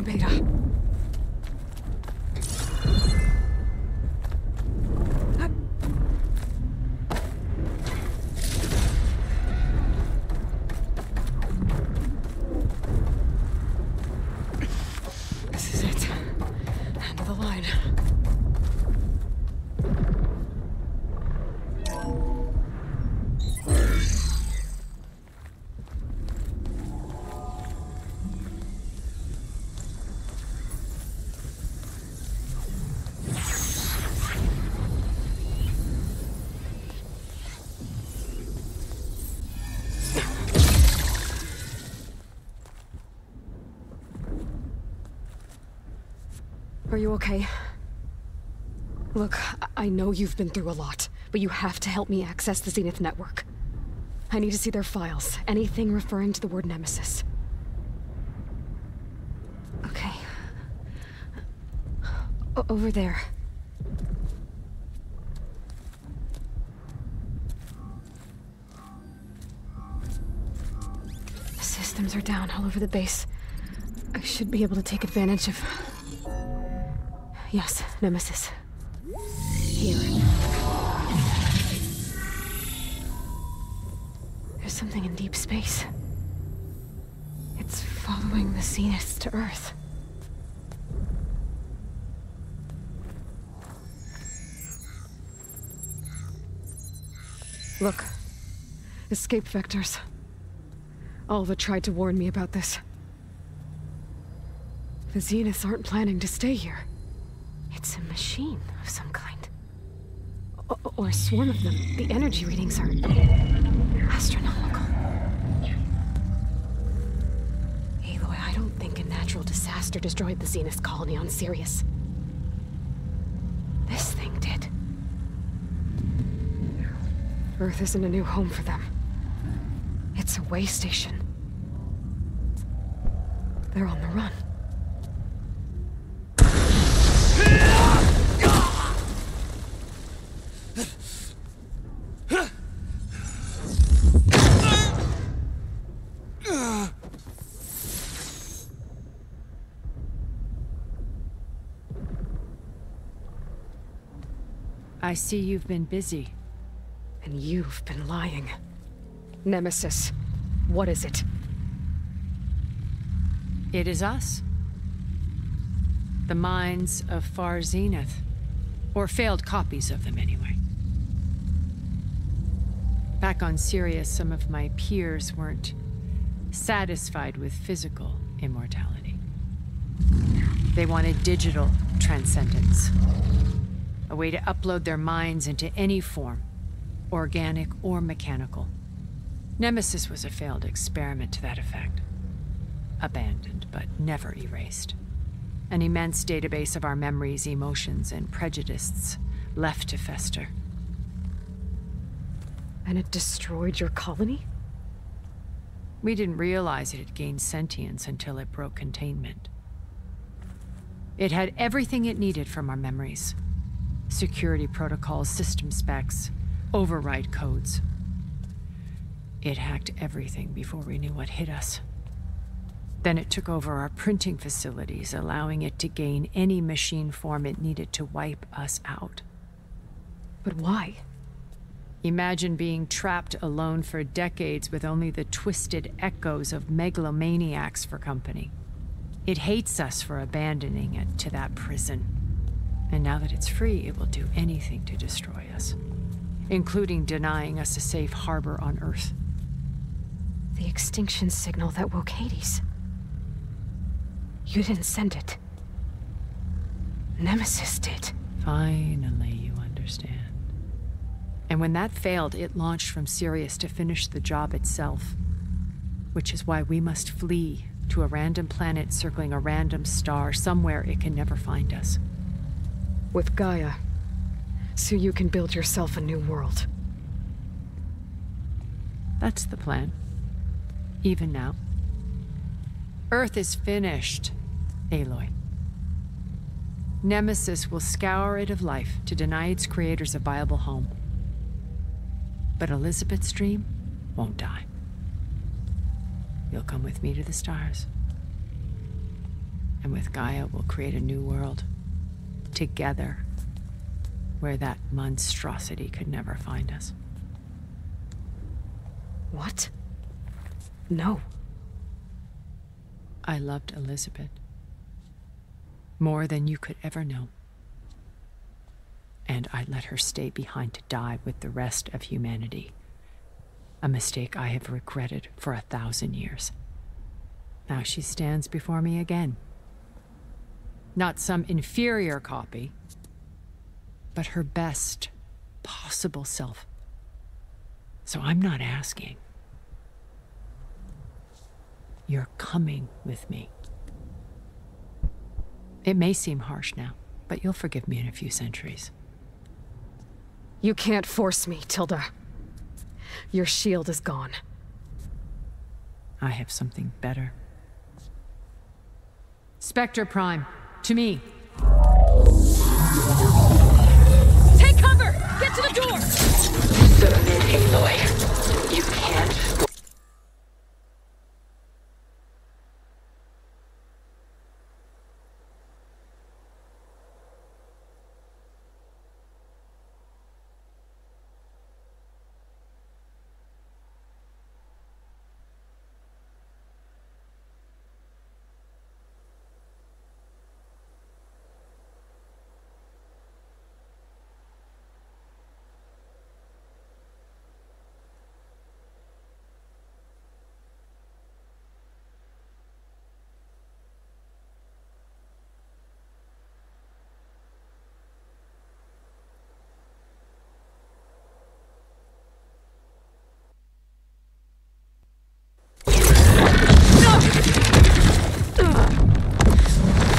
Beta. This is it. End of the line. Are you okay? Look, I know you've been through a lot, but you have to help me access the Zenith network. I need to see their files, anything referring to the word Nemesis. Okay. Over there. Systems are down all over the base. I should be able to take advantage of... Yes, Nemesis. Here. There's something in deep space. It's following the Zeniths to Earth. Look. Escape vectors. Alva tried to warn me about this. The Zeniths aren't planning to stay here. It's a machine of some kind. Or a swarm of them. The energy readings are astronomical. Aloy, I don't think a natural disaster destroyed the Zenith colony on Sirius. This thing did. Earth isn't a new home for them. It's a way station. They're on the run. I see you've been busy. And you've been lying. Nemesis, what is it? It is us. The minds of Far Zenith. Or failed copies of them, anyway. Back on Sirius, some of my peers weren't satisfied with physical immortality. They wanted digital transcendence. A way to upload their minds into any form, organic or mechanical. Nemesis was a failed experiment to that effect. Abandoned, but never erased. An immense database of our memories, emotions, and prejudices left to fester. And it destroyed your colony? We didn't realize it had gained sentience until it broke containment. It had everything it needed from our memories. Security protocols, system specs, override codes. It hacked everything before we knew what hit us. Then it took over our printing facilities, allowing it to gain any machine form it needed to wipe us out. But why? Imagine being trapped alone for decades with only the twisted echoes of megalomaniacs for company. It hates us for abandoning it to that prison. And now that it's free, it will do anything to destroy us, including denying us a safe harbor on Earth. The extinction signal that woke Hades. You didn't send it. Nemesis did. Finally, you understand. And when that failed, it launched from Sirius to finish the job itself. Which is why we must flee to a random planet circling a random star, somewhere it can never find us. With Gaia, so you can build yourself a new world. That's the plan. Even now. Earth is finished, Aloy. Nemesis will scour it of life to deny its creators a viable home. But Elizabeth's dream won't die. You'll come with me to the stars. And with Gaia, we'll create a new world. Together. Where that monstrosity could never find us. What? No. I loved Elizabeth. More than you could ever know. And I let her stay behind to die with the rest of humanity. A mistake I have regretted for 1,000 years. Now she stands before me again. Not some inferior copy, but her best possible self. So I'm not asking. You're coming with me. It may seem harsh now, but you'll forgive me in a few centuries. You can't force me, Tilda. Your shield is gone. I have something better. Spectre Prime, to me. Take cover! Get to the door! Submit, Aloy. You can't.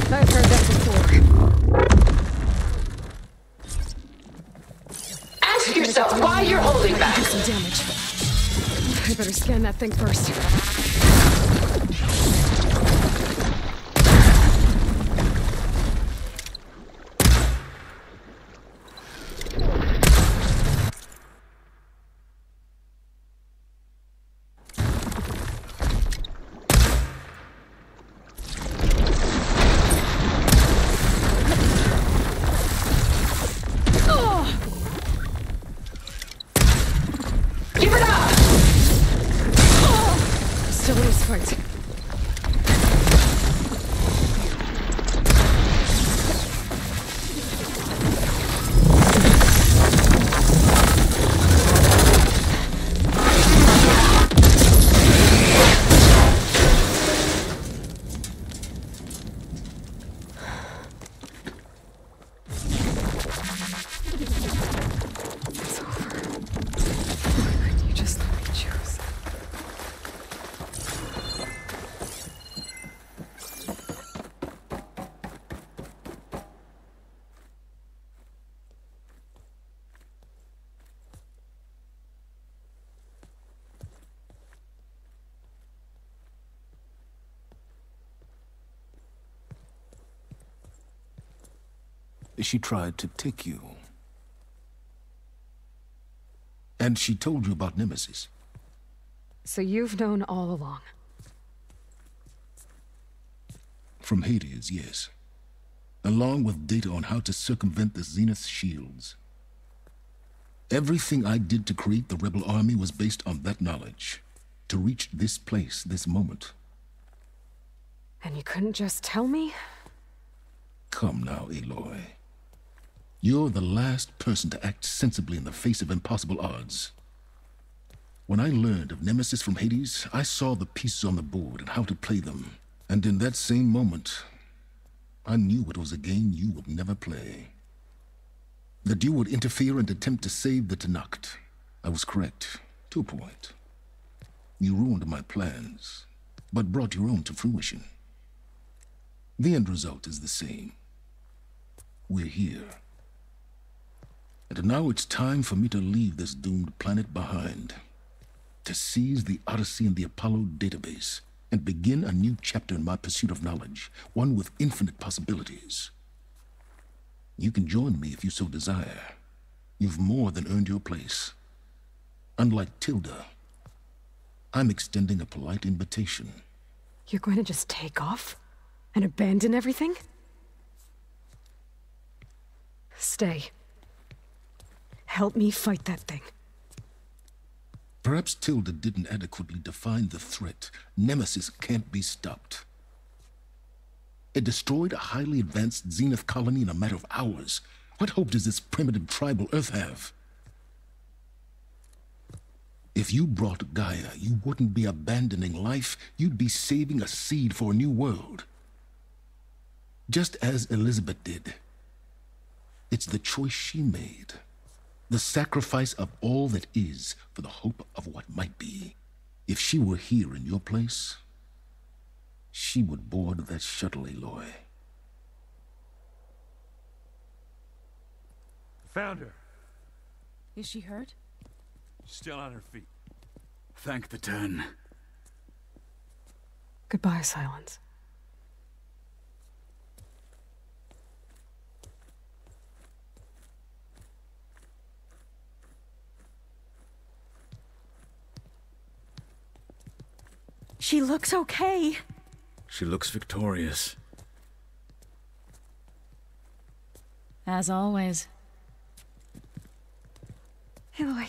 I've heard that before. Ask yourself why you're holding back. Do some damage. I better scan that thing first. She tried to take you. And she told you about Nemesis. So you've known all along. From Hades, yes. Along with data on how to circumvent the Zenith shields. Everything I did to create the rebel army was based on that knowledge. To reach this place, this moment. And you couldn't just tell me? Come now, Aloy. You're the last person to act sensibly in the face of impossible odds. When I learned of Nemesis from Hades, I saw the pieces on the board and how to play them. And in that same moment, I knew it was a game you would never play. That you would interfere and attempt to save the Tenakth. I was correct, to a point. You ruined my plans, but brought your own to fruition. The end result is the same. We're here. And now it's time for me to leave this doomed planet behind. To seize the Odyssey and the Apollo database, and begin a new chapter in my pursuit of knowledge, one with infinite possibilities. You can join me if you so desire. You've more than earned your place. Unlike Tilda, I'm extending a polite invitation. You're going to just take off? And abandon everything? Stay. Help me fight that thing. Perhaps Tilda didn't adequately define the threat. Nemesis can't be stopped. It destroyed a highly advanced Zenith colony in a matter of hours. What hope does this primitive tribal Earth have? If you brought Gaia, you wouldn't be abandoning life. You'd be saving a seed for a new world. Just as Elizabeth did. It's the choice she made. The sacrifice of all that is for the hope of what might be. If she were here in your place, she would board that shuttle, Aloy. Found her. Is she hurt? Still on her feet. Thank the dden. Goodbye, Silence. She looks okay. She looks victorious. As always. Aloy.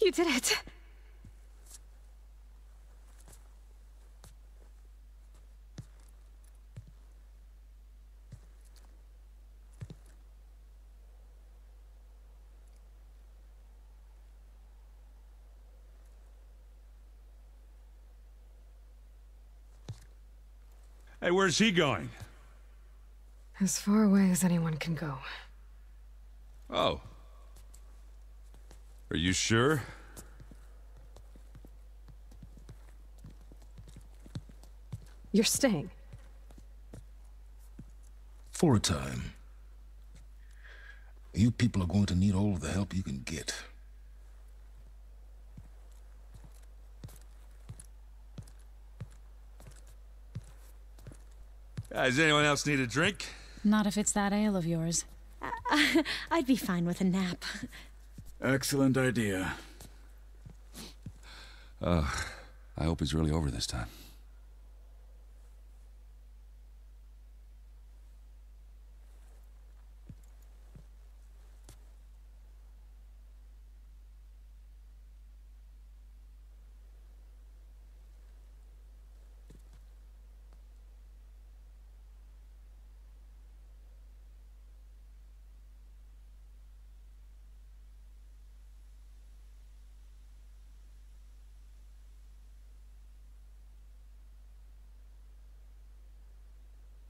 You did it. Hey, where's he going? As far away as anyone can go. Oh. Are you sure? You're staying. For a time. You people are going to need all of the help you can get. Does anyone else need a drink? Not if it's that ale of yours. I'd be fine with a nap. Excellent idea. I hope it's really over this time.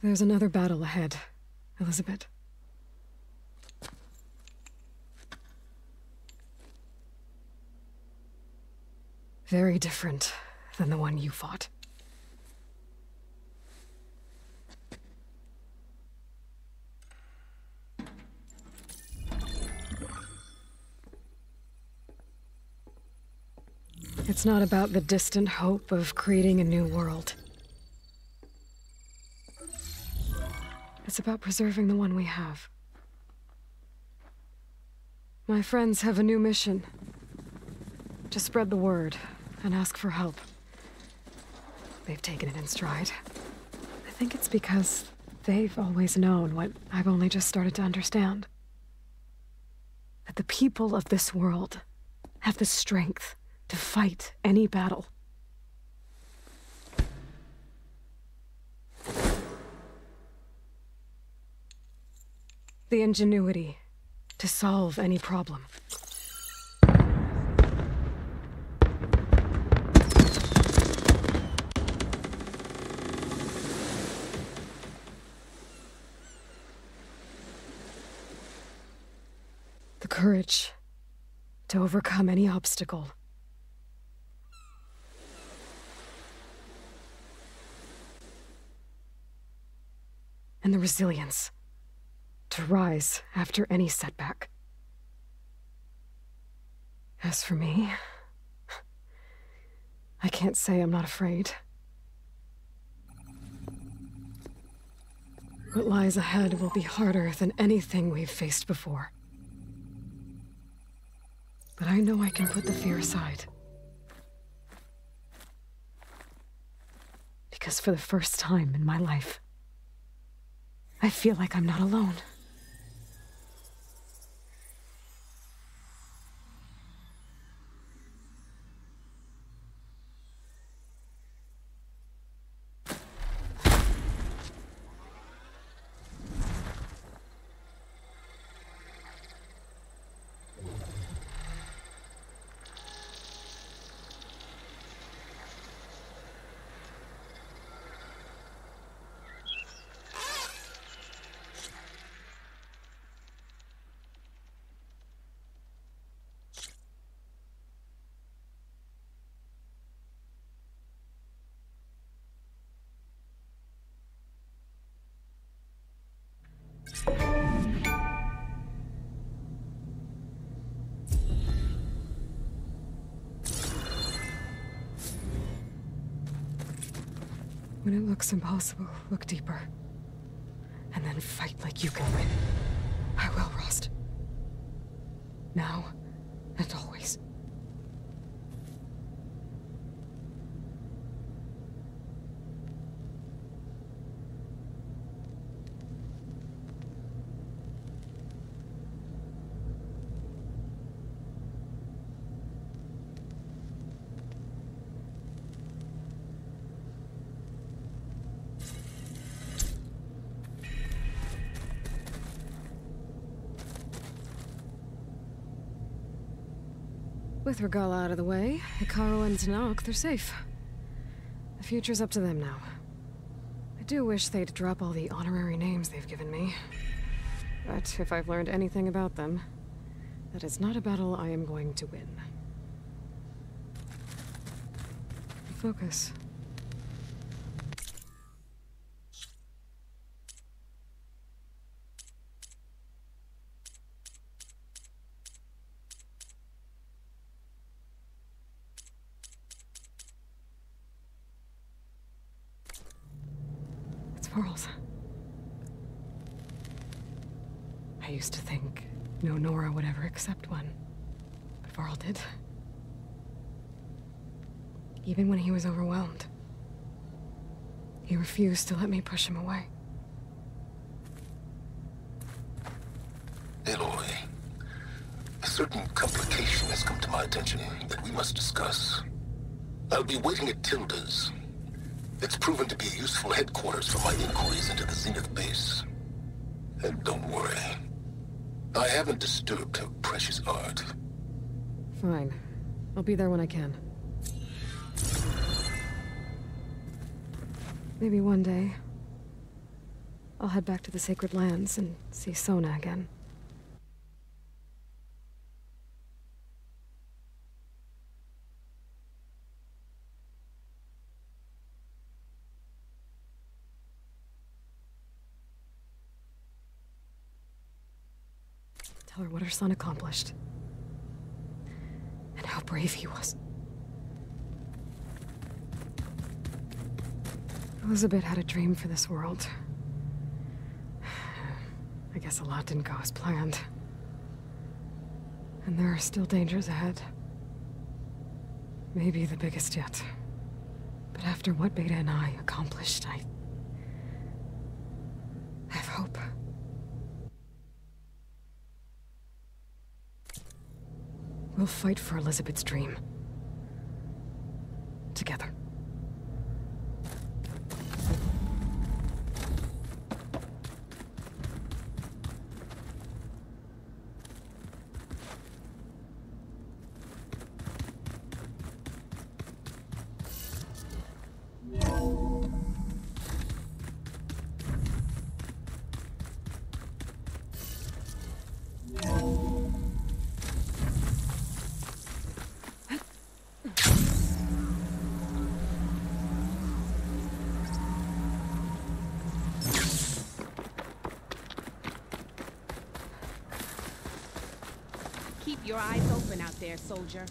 There's another battle ahead, Elizabeth. Very different than the one you fought. It's not about the distant hope of creating a new world. It's about preserving the one we have. My friends have a new mission. To spread the word and ask for help. They've taken it in stride. I think it's because they've always known what I've only just started to understand. That the people of this world have the strength to fight any battle. The ingenuity to solve any problem. The courage to overcome any obstacle. And the resilience to rise after any setback. As for me, I can't say I'm not afraid. What lies ahead will be harder than anything we've faced before. But I know I can put the fear aside. Because Because for the first time in my life, I feel like I'm not alone. When it looks impossible, look deeper. And then fight like you can win. I will, Rost. Now and always. With Regala out of the way, Hikaru and Tanakh, they're safe. The future's up to them now. I do wish they'd drop all the honorary names they've given me. But if I've learned anything about them, that is not a battle I am going to win. Focus. Pearls. I used to think no Nora would ever accept one, but Varl did. Even when he was overwhelmed, he refused to let me push him away. Aloy, a certain complication has come to my attention that we must discuss. I'll be waiting at Tilda's. It's proven to be a useful headquarters for my inquiries into the Zenith base. And don't worry, I haven't disturbed her precious art. Fine. I'll be there when I can. Maybe one day, I'll head back to the Sacred Lands and see Sona again. Tell her what her son accomplished. And how brave he was. Elizabeth had a dream for this world. I guess a lot didn't go as planned. And there are still dangers ahead. Maybe the biggest yet. But after what Beta and I accomplished, I have hope. We'll fight for Elizabeth's dream. Together. Keep your eyes open out there, soldier.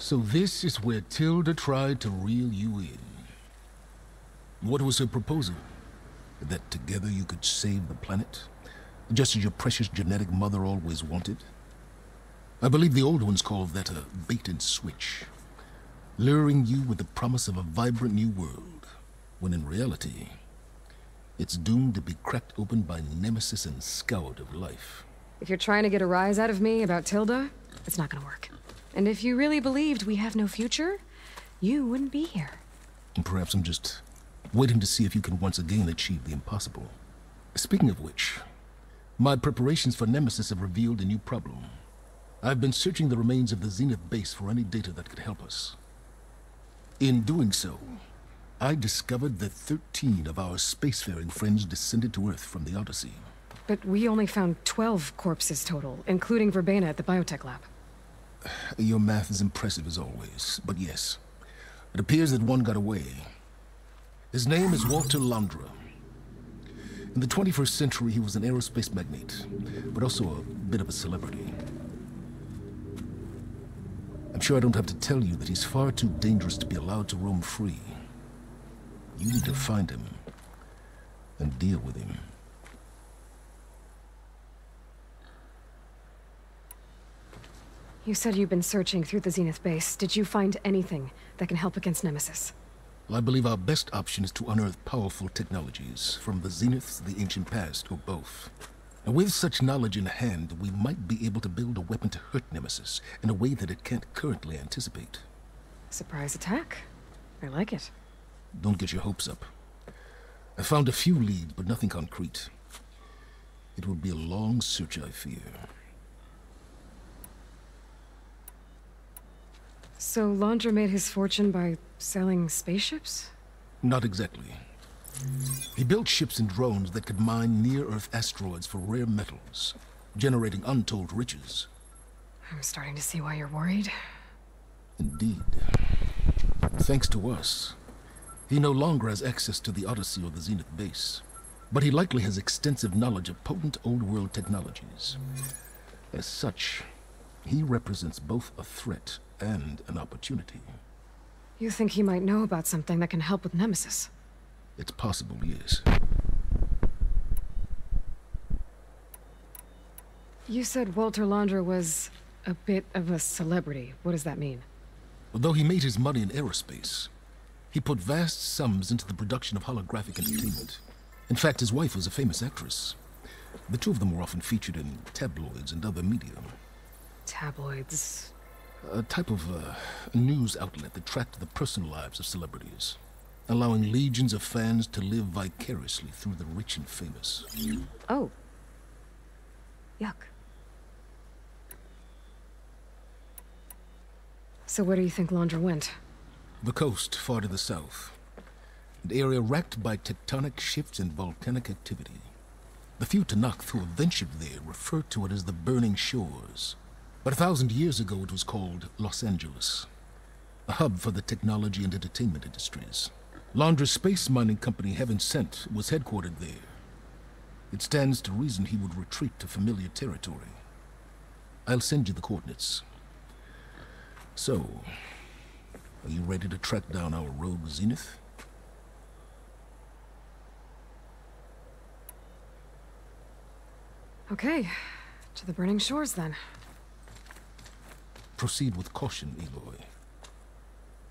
So this is where Tilda tried to reel you in. What was her proposal? That together you could save the planet? Just as your precious genetic mother always wanted? I believe the old ones called that a bait and switch. Luring you with the promise of a vibrant new world, when in reality, it's doomed to be cracked open by Nemesis and scoured of life. If you're trying to get a rise out of me about Tilda, it's not gonna work. And if you really believed we have no future, you wouldn't be here. And perhaps I'm just waiting to see if you can once again achieve the impossible. Speaking of which, my preparations for Nemesis have revealed a new problem. I've been searching the remains of the Zenith base for any data that could help us. In doing so, I discovered that 13 of our spacefaring friends descended to Earth from the Odyssey. But we only found 12 corpses total, including Verbena at the biotech lab. Your math is impressive as always, but yes. It appears that one got away. His name is Walter Londra. In the 21st century, he was an aerospace magnate, but also a bit of a celebrity. I'm sure I don't have to tell you that he's far too dangerous to be allowed to roam free. You need to find him and deal with him. You said you've been searching through the Zenith base. Did you find anything that can help against Nemesis? Well, I believe our best option is to unearth powerful technologies, from the Zeniths, the ancient past, or both. And with such knowledge in hand, we might be able to build a weapon to hurt Nemesis in a way that it can't currently anticipate. Surprise attack. I like it. Don't get your hopes up. I found a few leads, but nothing concrete. It will be a long search, I fear. So Londra made his fortune by selling spaceships? Not exactly. He built ships and drones that could mine near-Earth asteroids for rare metals, generating untold riches. I'm starting to see why you're worried. Indeed. Thanks to us, he no longer has access to the Odyssey or the Zenith base, but he likely has extensive knowledge of potent old-world technologies. As such, he represents both a threat and an opportunity. You think he might know about something that can help with Nemesis? It's possible, yes. You said Walter Londra was a bit of a celebrity. What does that mean? Although he made his money in aerospace, he put vast sums into the production of holographic entertainment. In fact, his wife was a famous actress. The two of them were often featured in tabloids and other media. Tabloids? A type of news outlet that tracked the personal lives of celebrities, allowing legions of fans to live vicariously through the rich and famous. Oh. Yuck. So where do you think Londra went? The coast, far to the south. An area racked by tectonic shifts and volcanic activity. The few Tanakh who have ventured there refer to it as the Burning Shores. But 1,000 years ago it was called Los Angeles, a hub for the technology and entertainment industries. Londra's space mining company, Heaven Sent, was headquartered there. It stands to reason he would retreat to familiar territory. I'll send you the coordinates. So, are you ready to track down our rogue Zenith? Okay, to the Burning Shores then. Proceed with caution, Eloy.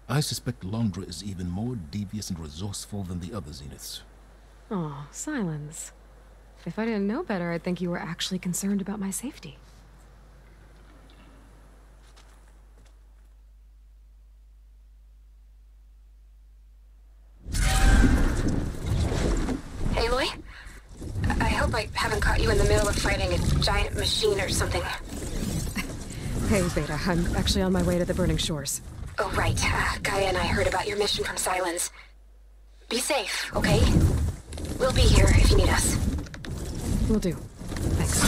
I suspect Londra is even more devious and resourceful than the other Zeniths. Oh, Silence. If I didn't know better, I'd think you were actually concerned about my safety. Aloy? I hope I haven't caught you in the middle of fighting a giant machine or something. Hey, Beta, I'm actually on my way to the Burning Shores. Oh, right. Gaia and I heard about your mission from Silence. Be safe, okay? We'll be here if you need us. Will do. Thanks.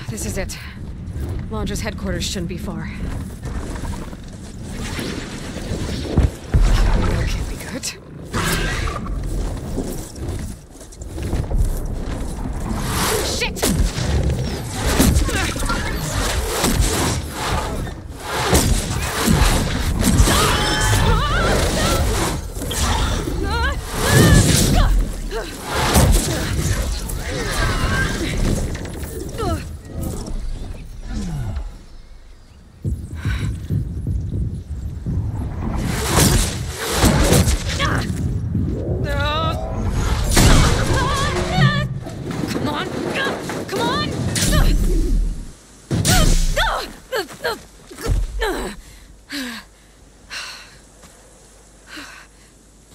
This is it. Launcher's headquarters shouldn't be far. That can't be good. Shit!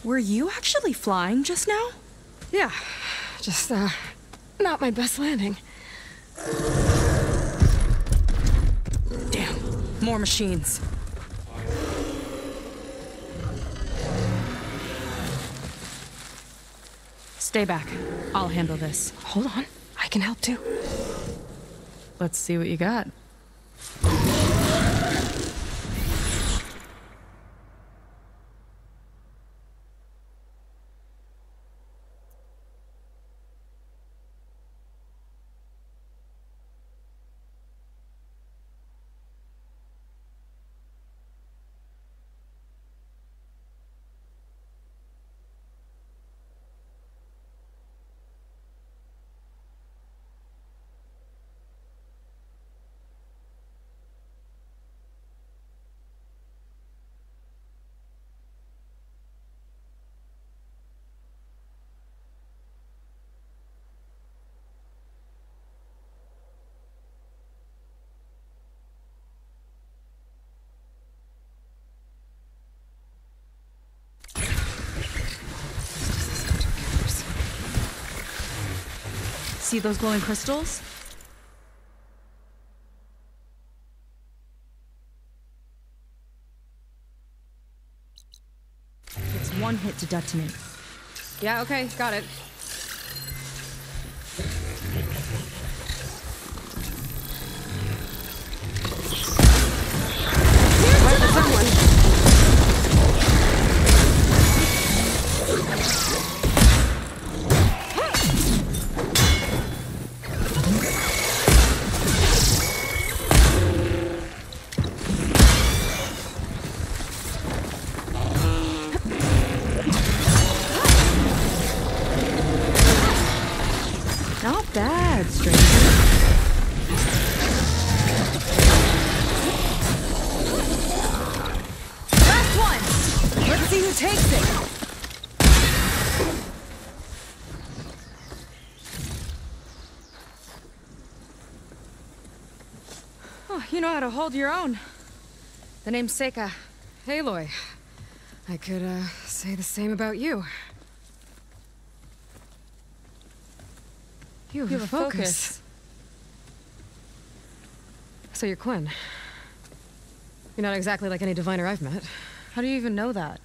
Were you actually flying just now? Yeah, just, not my best landing. Damn, more machines. Stay back. I'll handle this. Hold on, I can help too. Let's see what you got. See those glowing crystals? It's one hit to detonate. Yeah, okay, got it. Wait for someone. Not bad, stranger. Last one! Let's see who takes it! Oh, you know how to hold your own. The name's Seika. Aloy. I could, say the same about you. You have a focus. So you're Quinn. You're not exactly like any diviner I've met. How do you even know that?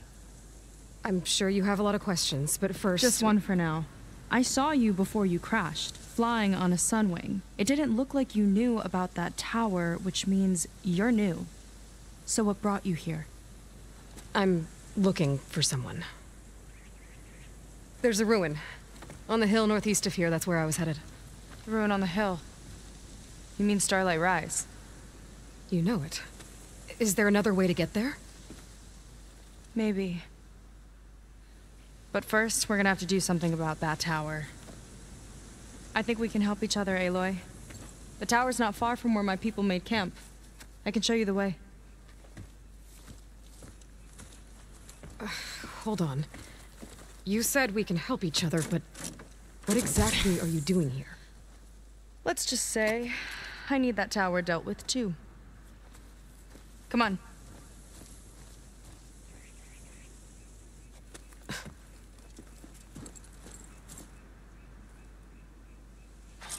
I'm sure you have a lot of questions, but first... Just one for now. I saw you before you crashed, flying on a sunwing. It didn't look like you knew about that tower, which means you're new. So what brought you here? I'm looking for someone. There's a ruin. On the hill northeast of here, that's where I was headed. The ruin on the hill. You mean Starlight Rise? You know it. Is there another way to get there? Maybe. But first, we're gonna have to do something about that tower. I think we can help each other, Aloy. The tower's not far from where my people made camp. I can show you the way. Hold on. You said we can help each other, but what exactly are you doing here? Let's just say, I need that tower dealt with too. Come on.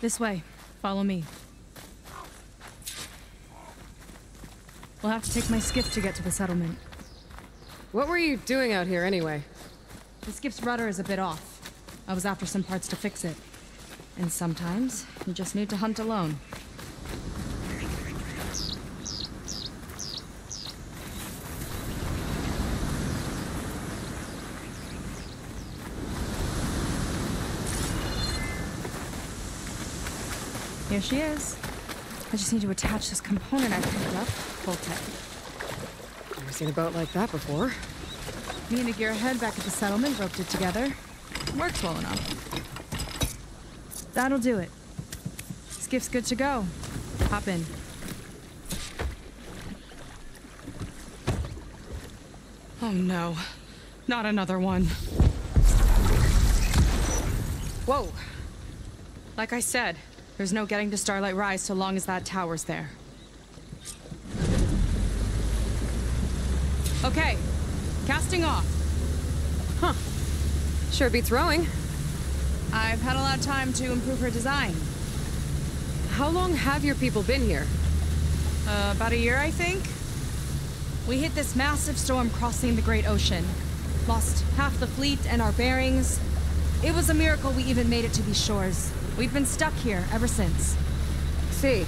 This way. Follow me. We'll have to take my skiff to get to the settlement. What were you doing out here anyway? The skiff's rudder is a bit off. I was after some parts to fix it. And sometimes, you just need to hunt alone. Here she is. I just need to attach this component I picked up. Hold tight. Never seen a boat like that before. Me and a gearhead back at the settlement roped it together. Works well enough. That'll do it. Skiff's good to go. Hop in. Oh no. Not another one. Whoa. Like I said, there's no getting to Starlight Rise so long as that tower's there. Okay. Casting off. Huh. Sure beats rowing. I've had a lot of time to improve her design. How long have your people been here? About a year, I think. We hit this massive storm crossing the Great Ocean. Lost half the fleet and our bearings. It was a miracle we even made it to these shores. We've been stuck here ever since. See.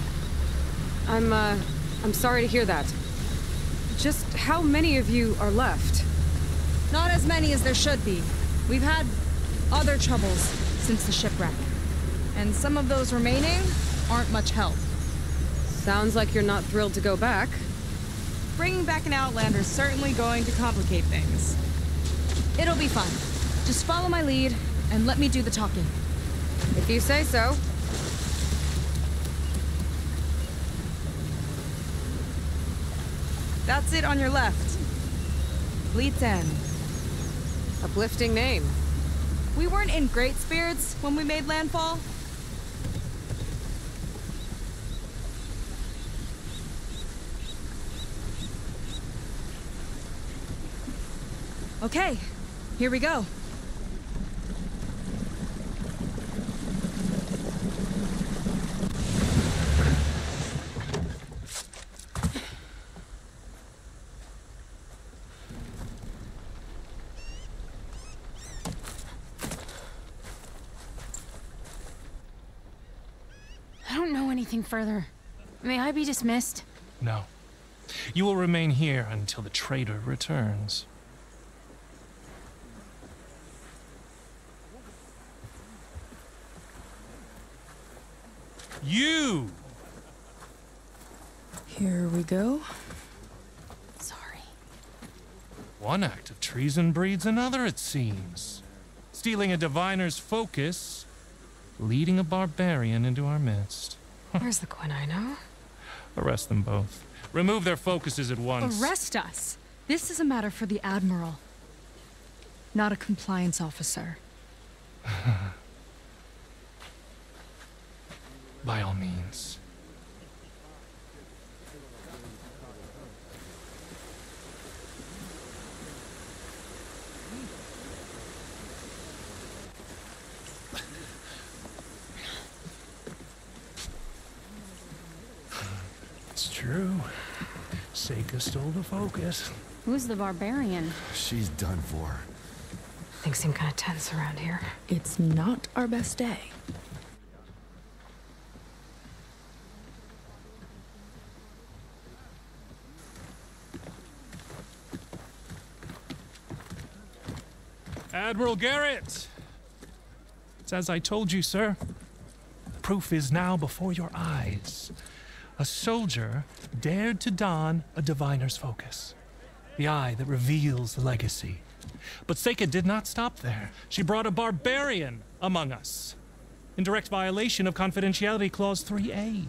I'm sorry to hear that. Just how many of you are left? Not as many as there should be. We've had other troubles since the shipwreck. And some of those remaining aren't much help. Sounds like you're not thrilled to go back. Bringing back an Outlander's certainly going to complicate things. It'll be fun. Just follow my lead and let me do the talking. If you say so. That's it on your left. dden. Uplifting name. We weren't in great spirits when we made landfall. Okay, here we go. I don't know anything further. May I be dismissed? No. You will remain here until the traitor returns. You! Here we go. Sorry. One act of treason breeds another, it seems. Stealing a diviner's focus, leading a barbarian into our midst. Where's the Quinino? Arrest them both. Remove their focuses at once. Arrest us? This is a matter for the Admiral, not a compliance officer. By all means. It's true. Seika stole the focus. Who's the barbarian? She's done for. Things seem kind of tense around here. It's not our best day. Admiral Garrett! It's as I told you, sir. Proof is now before your eyes. A soldier dared to don a diviner's focus. The eye that reveals the legacy. But Seika did not stop there. She brought a barbarian among us. In direct violation of Confidentiality Clause 3A.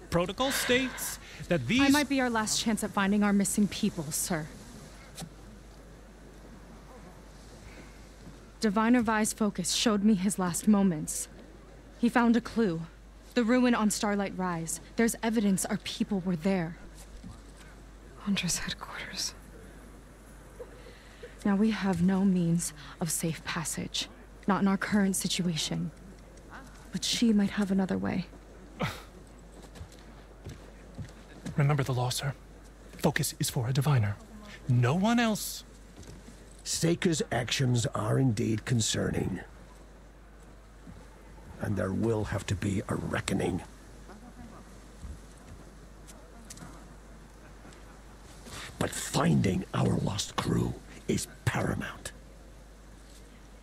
Protocol states that these— I might be our last chance at finding our missing people, sir. Diviner Vi's focus showed me his last moments. He found a clue. The ruin on Starlight Rise. There's evidence our people were there. Huntress headquarters. Now we have no means of safe passage. Not in our current situation. But she might have another way. Remember the law, sir. Focus is for a diviner. No one else. Seika's actions are indeed concerning. And there will have to be a reckoning. But finding our lost crew is paramount.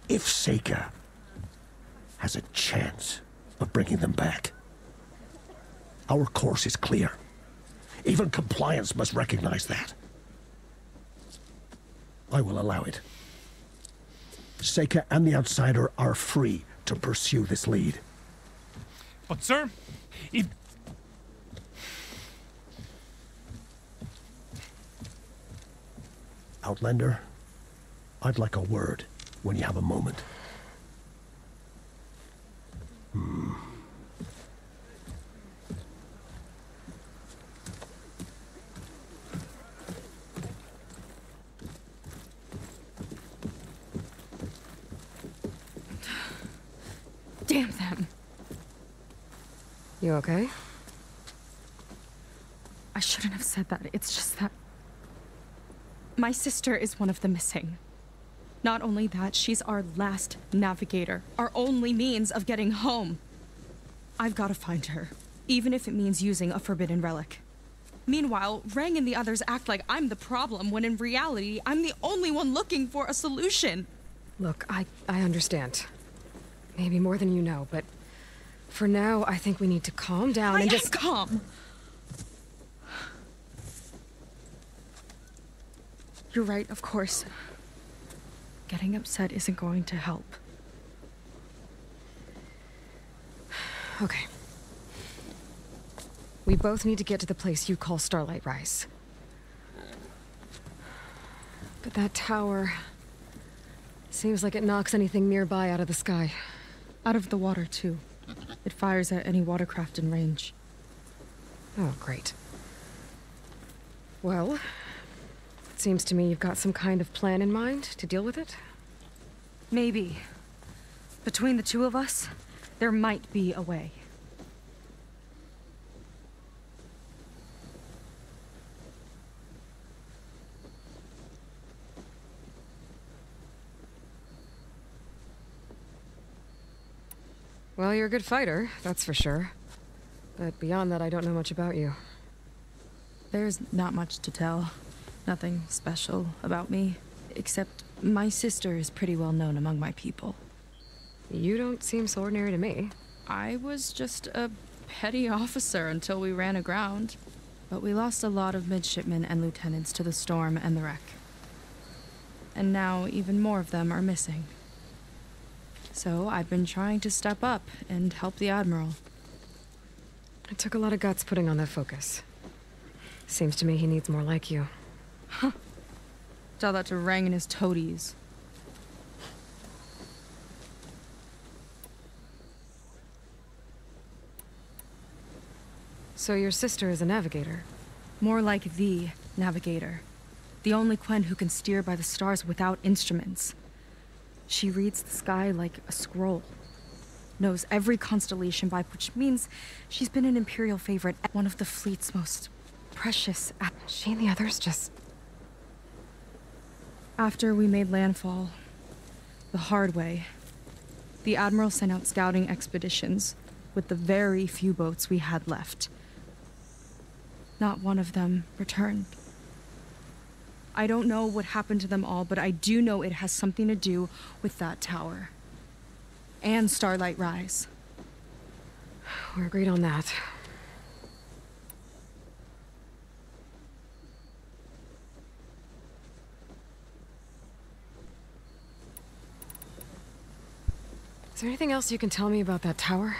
If Seika has a chance of bringing them back, Our course is clear. Even compliance must recognize that. I will allow it. Seika and the Outsider are free to pursue this lead. But sir, if... Outlander, I'd like a word when you have a moment. Damn them. You okay? I shouldn't have said that. It's just that... my sister is one of the missing. Not only that, she's our last navigator. Our only means of getting home. I've got to find her. Even if it means using a forbidden relic. Meanwhile, Rang and the others act like I'm the problem, when in reality, I'm the only one looking for a solution. Look, I understand. Maybe more than you know, but for now, I think we need to calm down and just... calm! You're right, of course. Getting upset isn't going to help. Okay. We both need to get to the place you call Starlight Rise. But that tower... seems like it knocks anything nearby out of the sky. Out of the water, too. It fires at any watercraft in range. Oh, great. Well, it seems to me you've got some kind of plan in mind to deal with it? Maybe. Between the two of us, there might be a way. Well, you're a good fighter, that's for sure. But beyond that, I don't know much about you. There's not much to tell. Nothing special about me. Except my sister is pretty well known among my people. You don't seem so ordinary to me. I was just a petty officer until we ran aground. But we lost a lot of midshipmen and lieutenants to the storm and the wreck. And now even more of them are missing. So I've been trying to step up and help the Admiral. It took a lot of guts putting on that focus. Seems to me he needs more like you. Huh. Tell that to Rang and his toadies. So your sister is a navigator? More like the navigator. The only Quen who can steer by the stars without instruments. She reads the sky like a scroll. Knows every constellation by, which means she's been an Imperial favorite, one of the fleet's most precious. She and the others just... After we made landfall, the hard way, the Admiral sent out scouting expeditions with the very few boats we had left. Not one of them returned. I don't know what happened to them all, but I do know it has something to do with that tower. And Starlight Rise. We're agreed on that. Is there anything else you can tell me about that tower?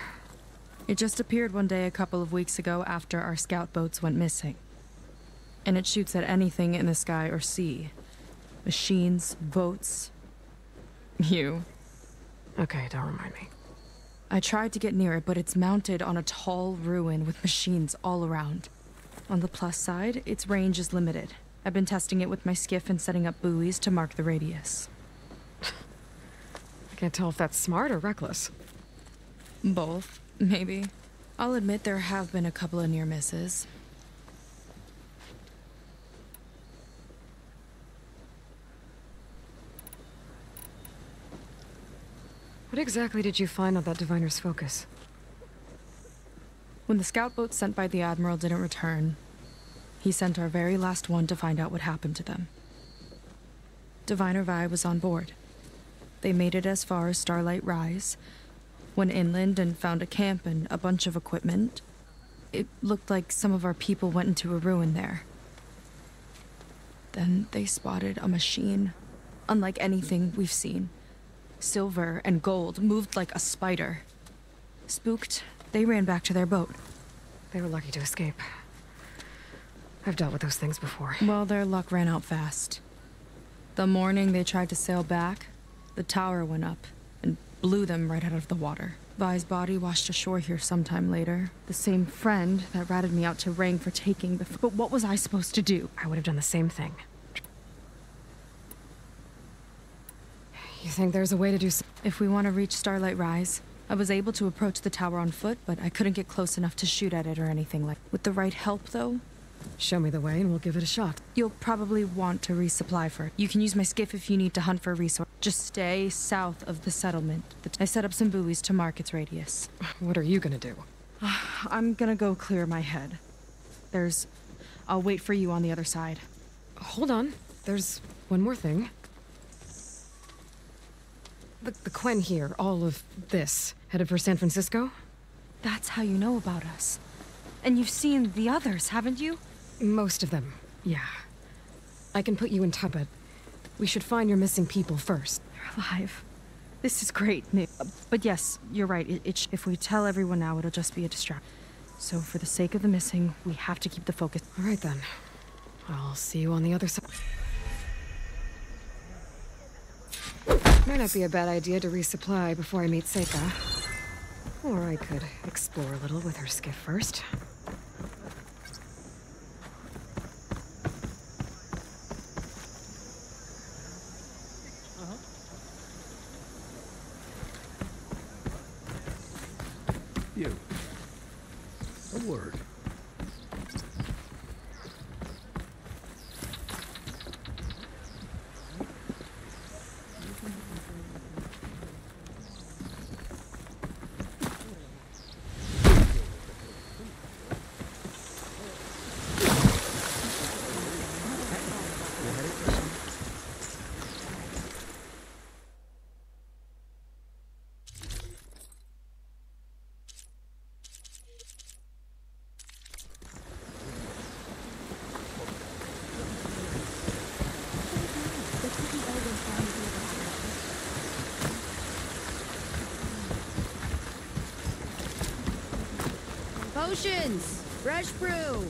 It just appeared one day a couple of weeks ago after our scout boats went missing. And it shoots at anything in the sky or sea. Machines, boats. You. Okay, don't remind me. I tried to get near it, but it's mounted on a tall ruin with machines all around. On the plus side, its range is limited. I've been testing it with my skiff and setting up buoys to mark the radius. I can't tell if that's smart or reckless. Both, maybe. I'll admit there have been a couple of near misses. What exactly did you find on that diviner's focus? When the scout boat sent by the Admiral didn't return, he sent our very last one to find out what happened to them. Diviner Vi was on board. They made it as far as Starlight Rise, went inland and found a camp and a bunch of equipment, It looked like some of our people went into a ruin there. Then they spotted a machine, unlike anything we've seen. Silver and gold, moved like a spider. Spooked, they ran back to their boat. They were lucky to escape. I've dealt with those things before. Well, their luck ran out fast. The morning they tried to sail back, the tower went up and blew them right out of the water. Vi's body washed ashore here sometime later. The same friend that ratted me out to Rang for taking the... But what was I supposed to do? I would have done the same thing. You think there's a way to do so? If we want to reach Starlight Rise, I was able to approach the tower on foot, but I couldn't get close enough to shoot at it or anything like... With the right help, though? Show me the way and we'll give it a shot. You'll probably want to resupply for it. You can use my skiff if you need to hunt for a resource. Just stay south of the settlement. I set up some buoys to mark its radius. What are you gonna do? I'm gonna go clear my head. I'll wait for you on the other side. Hold on. There's one more thing. The Quen here, all of this, headed for San Francisco? That's how you know about us. And you've seen the others, haven't you? Most of them, yeah. I can put you in touch, but we should find your missing people first. They're alive. This is great news. But yes, you're right. If we tell everyone now, it'll just be a distraction. So for the sake of the missing, we have to keep the focus. All right then. I'll see you on the other side. Might not be a bad idea to resupply before I meet Seika. Or I could explore a little with her skiff first. You. A word. Potions! Fresh brew!